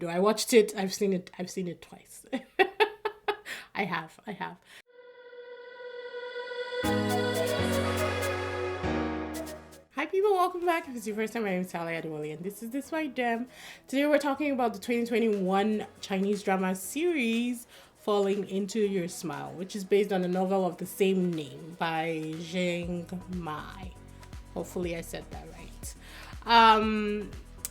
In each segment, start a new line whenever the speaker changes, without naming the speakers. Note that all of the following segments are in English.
I watched it. I've seen it twice. I have. Hi people, welcome back. If it's your first time, my name is Talia Adewale and this is DISBYDEM. Today we're talking about the 2021 Chinese drama series Falling Into Your Smile, which is based on a novel of the same name by Cheng Xiao. Hopefully I said that right.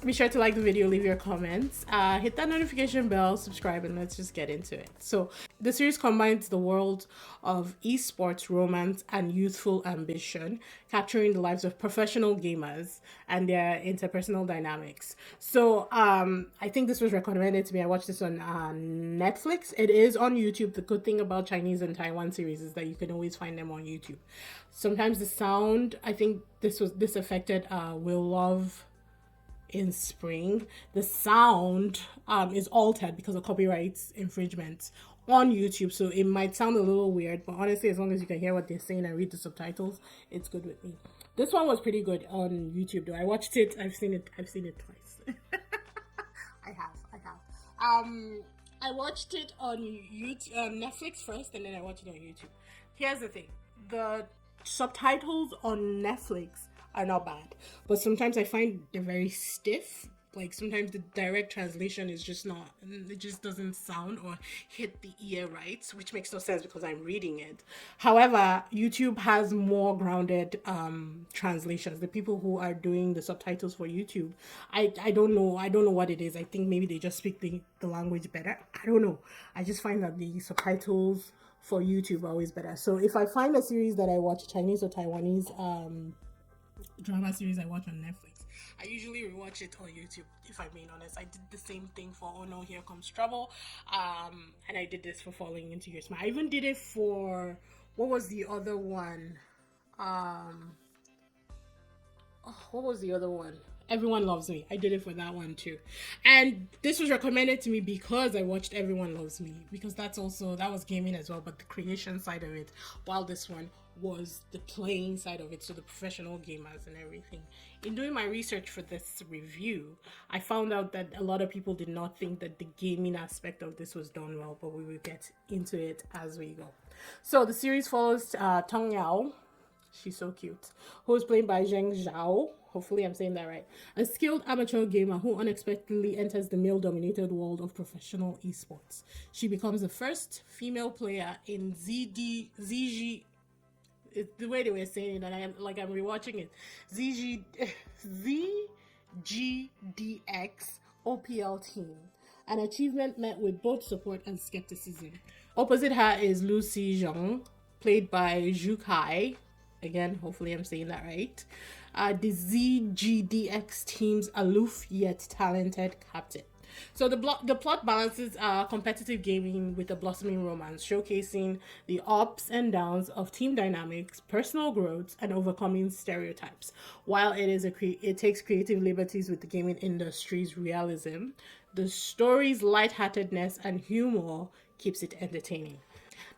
Be sure to like the video, leave your comments, hit that notification bell, subscribe, and let's just get into it. So the series combines the world of esports, romance, and youthful ambition, capturing the lives of professional gamers and their interpersonal dynamics. So I think this was recommended to me. I watched this on Netflix. It is on YouTube. The good thing about Chinese and Taiwan series is that you can always find them on YouTube. Sometimes the sound, I think this affected Will Love in Spring. The sound is altered because of copyright infringements on YouTube, so it might sound a little weird, but honestly, as long as you can hear what they're saying and read the subtitles, it's good with me. This one was pretty good on YouTube though. I watched it. I've seen it twice. I have. I watched it on YouTube, Netflix first, and then I watched it on YouTube. Here's the thing: the subtitles on Netflix are not bad, but sometimes I find they're very stiff. Like sometimes the direct translation is just not, it just doesn't sound or hit the ear right, which makes no sense because I'm reading it. However, YouTube has more grounded translations. The people who are doing the subtitles for YouTube, I don't know what it is. I think maybe they just speak the language better. I don't know. I just find that the subtitles for YouTube are always better. So if I find a series that I watch, Chinese or Taiwanese drama series I watch on Netflix, I usually rewatch it on YouTube, if I'm being honest. I did the same thing for Oh No, Here Comes Trouble, and I did this for Falling Into Your Smile. I even did it for, what was the other one? Everyone Loves Me. I did it for that one too. And this was recommended to me because I watched Everyone Loves Me, because that was gaming as well, but the creation side of it, while this one was the playing side of it, so the professional gamers and everything. In doing my research for this review, I found out that a lot of people did not think that the gaming aspect of this was done well, but we will get into it as we go. So the series follows Tong Yao. She's so cute. Who is played by Cheng Xiao. Hopefully I'm saying that right. A skilled amateur gamer who unexpectedly enters the male-dominated world of professional esports. She becomes the first female player in ZDGX. The way they were saying it, and I'm rewatching it. ZDGX OPL team. An achievement met with both support and skepticism. Opposite her is Lu Si Cheng, played by Zhu Kai. Again, hopefully I'm saying that right. The ZDGX team's aloof yet talented captain. So the plot balances competitive gaming with a blossoming romance, showcasing the ups and downs of team dynamics, personal growth, and overcoming stereotypes. While it takes creative liberties with the gaming industry's realism, the story's lightheartedness and humor keeps it entertaining.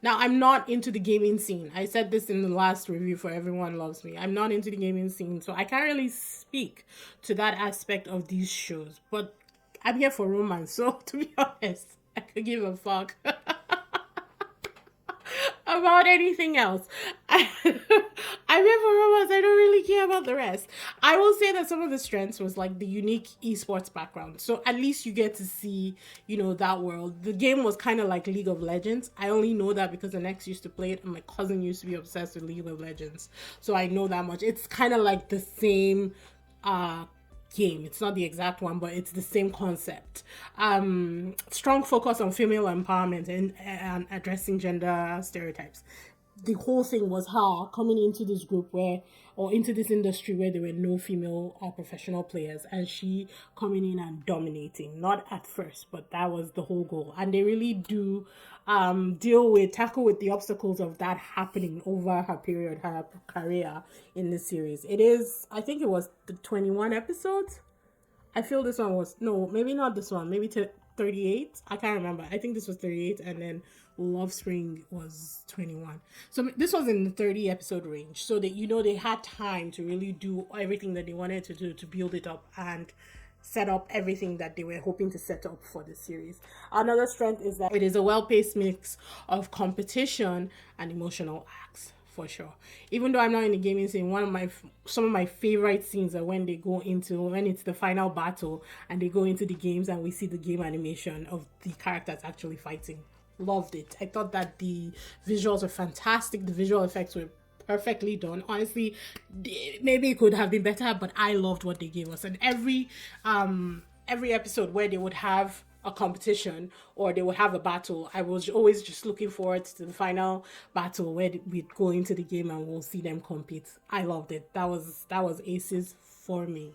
Now, I'm not into the gaming scene. I said this in the last review for Everyone Loves Me. I'm not into the gaming scene, so I can't really speak to that aspect of these shows. But I'm here for romance, so to be honest, I could give a fuck about anything else. I'm here for romance. I don't really care about the rest. I will say that some of the strengths was like the unique esports background. So at least you get to see, that world. The game was kind of like League of Legends. I only know that because the next used to play it and my cousin used to be obsessed with League of Legends. So I know that much. It's kind of like the same game. It's not the exact one, but it's the same concept. Strong focus on female empowerment and addressing gender stereotypes. The whole thing was her coming into this group into this industry where there were no female professional players, and she coming in and dominating. Not at first, but that was the whole goal. And they really do tackle with the obstacles of that happening over her career in the series. I think it was the 21 episodes. I feel this one was, no, maybe not this one, maybe 38. I can't remember. I think this was 38, and then Love Spring was 21. So this was in the 30 episode range. So that, they had time to really do everything that they wanted to do to build it up and set up everything that they were hoping to set up for the series. Another strength is that it is a well-paced mix of competition and emotional acts, for sure. Even though I'm not in the gaming scene, some of my favorite scenes are when it's the final battle and they go into the games and we see the game animation of the characters actually fighting. Loved it. I thought that the visuals were fantastic. The visual effects were perfectly done. Honestly, maybe it could have been better, but I loved what they gave us. And every episode where they would have a competition or they would have a battle, I was always just looking forward to the final battle where we'd go into the game and we'll see them compete. I loved it. That was aces for me.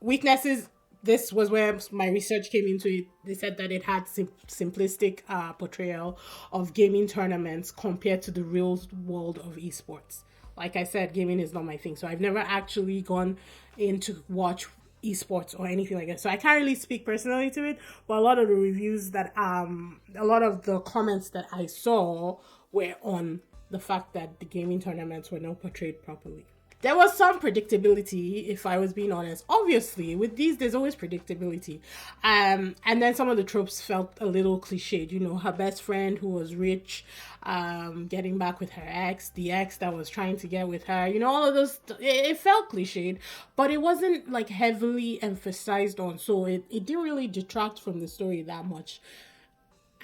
Weaknesses, this was where my research came into it. They said that it had simplistic portrayal of gaming tournaments compared to the real world of esports. Like I said, gaming is not my thing, so I've never actually gone in to watch esports or anything like that. So I can't really speak personally to it, but a lot of the reviews that a lot of the comments that I saw were on the fact that the gaming tournaments were not portrayed properly. There was some predictability, if I was being honest. Obviously, with these, there's always predictability. And then some of the tropes felt a little cliched. You know, her best friend who was rich, getting back with her ex, the ex that was trying to get with her. You know, all of those, it felt cliched, but it wasn't like heavily emphasized on. So it didn't really detract from the story that much.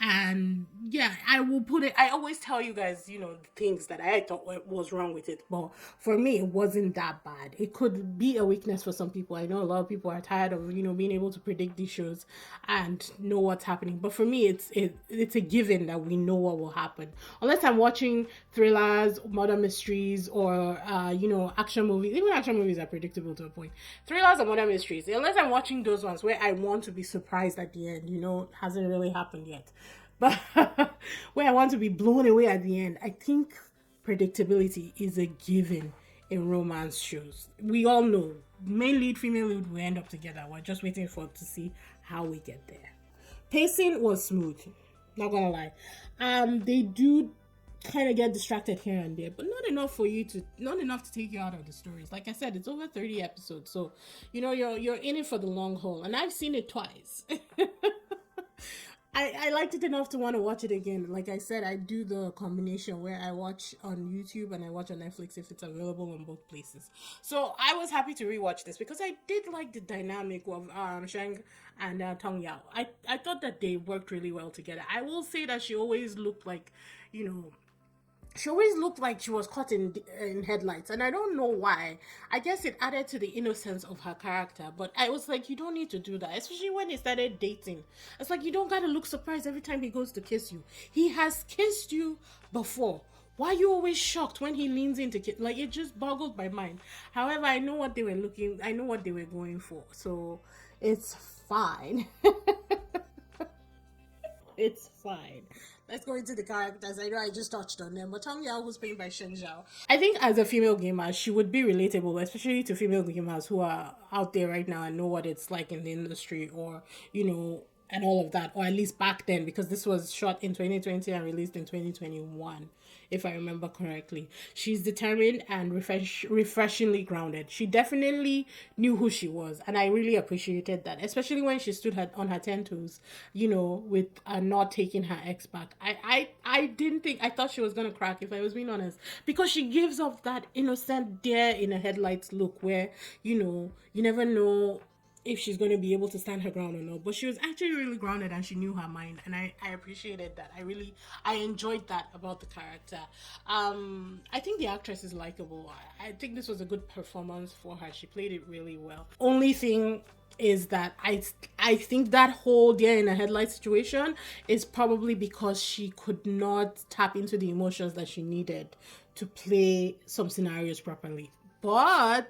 And yeah, I will put it, I always tell you guys, you know, things that I thought was wrong with it, but for me it wasn't that bad. It could be a weakness for some people. I know a lot of people are tired of, you know, being able to predict these shows and know what's happening, but for me it's a given that we know what will happen, unless I'm watching thrillers, murder mysteries, or you know, action movies. Even action movies are predictable to a point. Thrillers and murder mysteries, unless I'm watching those ones where I want to be surprised at the end, you know, hasn't really happened yet. But where I want to be blown away at the end, I think predictability is a given in romance shows. We all know main lead, female lead will end up together. We're just waiting to see how we get there. Pacing was smooth, not gonna lie. They do kind of get distracted here and there, but not enough to take you out of the stories. Like I said, it's over 30 episodes, so you know you're in it for the long haul, and I've seen it twice. I liked it enough to want to watch it again. Like I said, I do the combination where I watch on YouTube and I watch on Netflix if it's available on both places. So I was happy to rewatch this because I did like the dynamic of Cheng and Tong Yao. I thought that they worked really well together. I will say that she always looked like, you know, she always looked like she was caught in headlights, and I don't know why. I guess it added to the innocence of her character, but I was like, you don't need to do that, especially when they started dating. It's like, you don't gotta look surprised every time he goes to kiss you. He has kissed you before. Why are you always shocked when he leans in to kiss? Like, it just boggled my mind. However, I know what they were going for, so it's fine. It's fine. Let's go into the characters. I know I just touched on them, but Tong Yao, who's played by Cheng Xiao, I think as a female gamer, she would be relatable, especially to female gamers who are out there right now and know what it's like in the industry, or, you know, and all of that, or at least back then, because this was shot in 2020 and released in 2021, if I remember correctly. She's determined and refreshingly grounded. She definitely knew who she was, and I really appreciated that, especially when she stood on her 10 toes, you know, with not taking her ex back. I didn't think, I thought she was gonna crack, if I was being honest, because she gives off that innocent deer in a headlights look where, you know, you never know if she's going to be able to stand her ground or not. But she was actually really grounded and she knew her mind, and I appreciated that. I enjoyed that about the character. I think the actress is likable. I think this was a good performance for her. She played it really well. Only thing is that I think that whole deer in a headlight situation is probably because she could not tap into the emotions that she needed to play some scenarios properly. But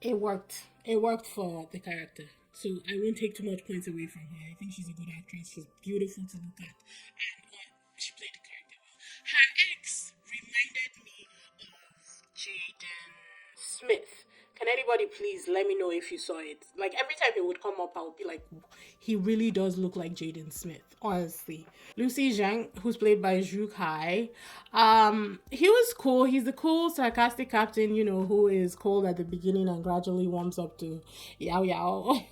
it worked. It worked for the character. So I won't take too much points away from her. I think she's a good actress. She's beautiful to look at. And she played the character well. Her ex reminded me of Jaden Smith. Can anybody please let me know if you saw it? Like every time it would come up, I would be like, he really does look like Jaden Smith, honestly. Lu Si Cheng, who's played by Zhu Kai, he was cool. He's the cool, sarcastic captain, you know, who is cold at the beginning and gradually warms up to Yao Yao.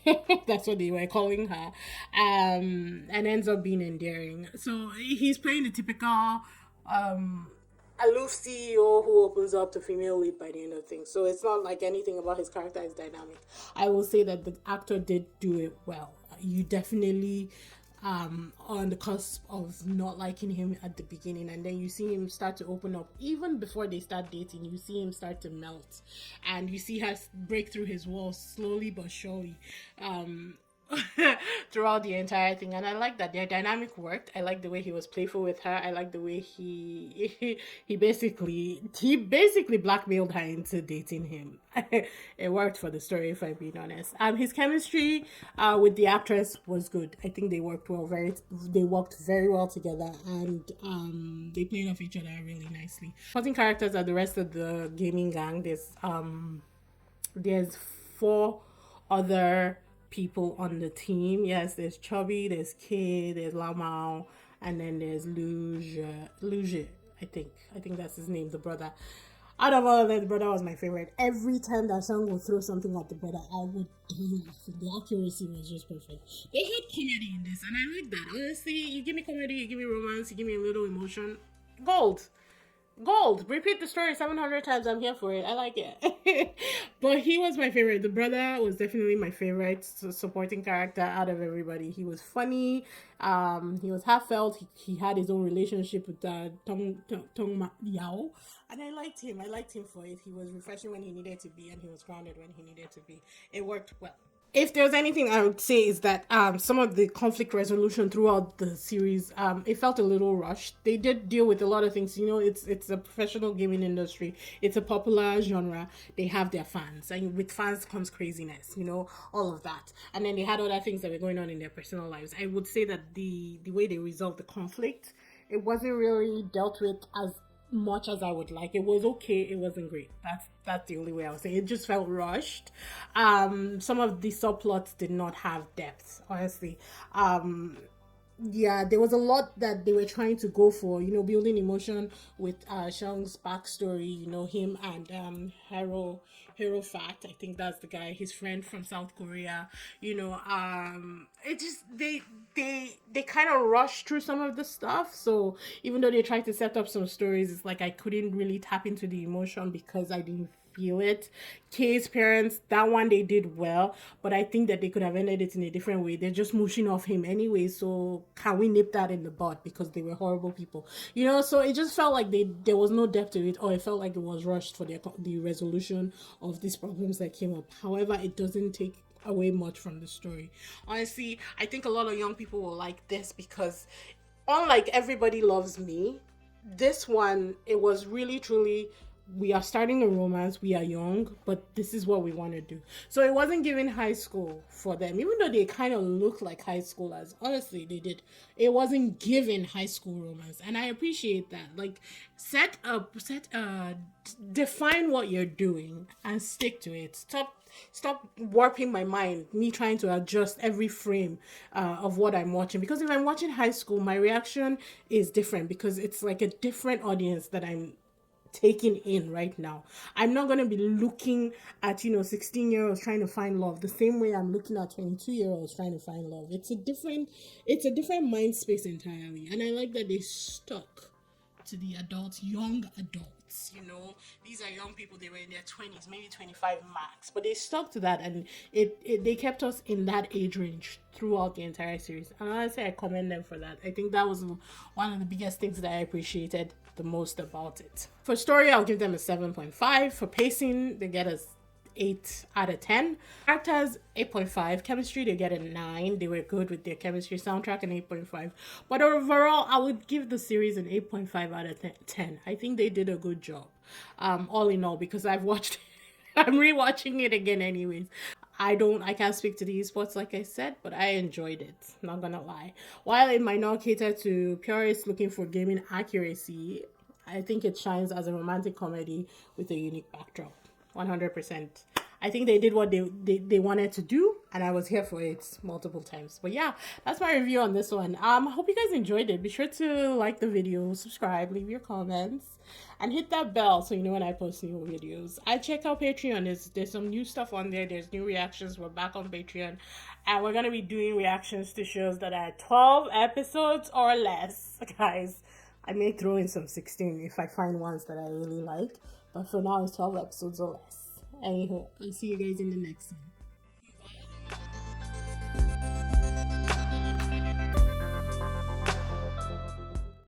That's what they were calling her, and ends up being endearing. So he's playing the typical aloof CEO who opens up to female lead by the end of things. So it's not like anything about his character is dynamic. I will say that the actor did do it well. You definitely on the cusp of not liking him at the beginning, and then you see him start to open up even before they start dating. You see him start to melt, and you see her break through his walls slowly but surely. Throughout the entire thing, and I like that their dynamic worked. I like the way he was playful with her. I like the way he basically blackmailed her into dating him. It worked for the story, if I'm being honest. His chemistry with the actress was good. I think they worked very well together, and they played off each other really nicely. Supporting characters are the rest of the gaming gang. There's 4 other people on the team. Yes, there's Chubby, there's Kid, there's Lamau, and then there's Luge. I think that's his name, the brother. Out of all of them, the brother was my favorite. Every time that song would throw something at the brother, I would laugh. The accuracy was just perfect. They had comedy in this, and I like that. Honestly, you give me comedy, you give me romance, you give me a little emotion. Gold. Repeat the story 700 times. I'm here for it. I like it. But he was my favorite. The brother was definitely my favorite supporting character out of everybody. He was funny. He was heartfelt. He had his own relationship with Tong Yao. And I liked him. I liked him for it. He was refreshing when he needed to be, and he was grounded when he needed to be. It worked well. If there's anything I would say is that some of the conflict resolution throughout the series, it felt a little rushed. They did deal with a lot of things. You know, it's a professional gaming industry. It's a popular genre. They have their fans, and with fans comes craziness. You know, all of that. And then they had other things that were going on in their personal lives. I would say that the way they resolved the conflict, it wasn't really dealt with as much as I would like. It was okay. It wasn't great. That's the only way I would say. It just felt rushed. Some of the subplots did not have depth, honestly. Yeah, there was a lot that they were trying to go for, you know, building emotion with Shang's backstory, you know, him and Hero Fat, I think that's the guy, his friend from South Korea, you know, it just they kind of rushed through some of the stuff. So even though they tried to set up some stories, it's like I couldn't really tap into the emotion because I didn't feel it. Kay's parents, that one they did well, but I think that they could have ended it in a different way. They're just mushing off him anyway, so can we nip that in the bud because they were horrible people, you know? So it just felt like there was no depth to it, or it felt like it was rushed for the resolution of these problems that came up. However, it doesn't take away much from the story. Honestly, I think a lot of young people will like this because unlike Everybody Loves Me, this one, it was really truly, we are starting a romance, we are young, but this is what we want to do. So it wasn't giving high school for them, even though they kind of looked like high schoolers. Honestly, they did. It wasn't giving high school romance, and I appreciate that. Like, define what you're doing and stick to it. Stop warping my mind, me trying to adjust every frame of what I'm watching, because if I'm watching high school, my reaction is different because it's like a different audience that I'm taking in right now. I'm not going to be looking at 16-year-olds trying to find love the same way I'm looking at 22-year-olds trying to find love. It's a different mind space entirely, and I like that they stuck to the young adults. These are young people. They were in their 20s, maybe 25 max, but they stuck to that, and they kept us in that age range throughout the entire series, and honestly I commend them for that. I think that was one of the biggest things that I appreciated the most about it. For story, I'll give them a 7.5. For pacing, they get a 8 out of 10. Characters, 8.5. Chemistry, they get a 9. They were good with their chemistry. Soundtrack, an 8.5. But overall, I would give the series an 8.5 out of 10. I think they did a good job. All in all, because I've watched I'm rewatching it again anyways. I can't speak to the esports like I said, but I enjoyed it, not gonna lie. While it might not cater to purists looking for gaming accuracy, I think it shines as a romantic comedy with a unique backdrop. 100%. I think they did what they wanted to do, and I was here for it multiple times. But yeah, that's my review on this one. I hope you guys enjoyed it. Be sure to like the video, subscribe, leave your comments, and hit that bell so you know when I post new videos. I checked out Patreon. There's some new stuff on there. There's new reactions. We're back on Patreon, and we're gonna be doing reactions to shows that are 12 episodes or less, guys. I may throw in some 16 if I find ones that I really like, but for now it's 12 episodes or less. Anywho, I'll see you guys in the next one.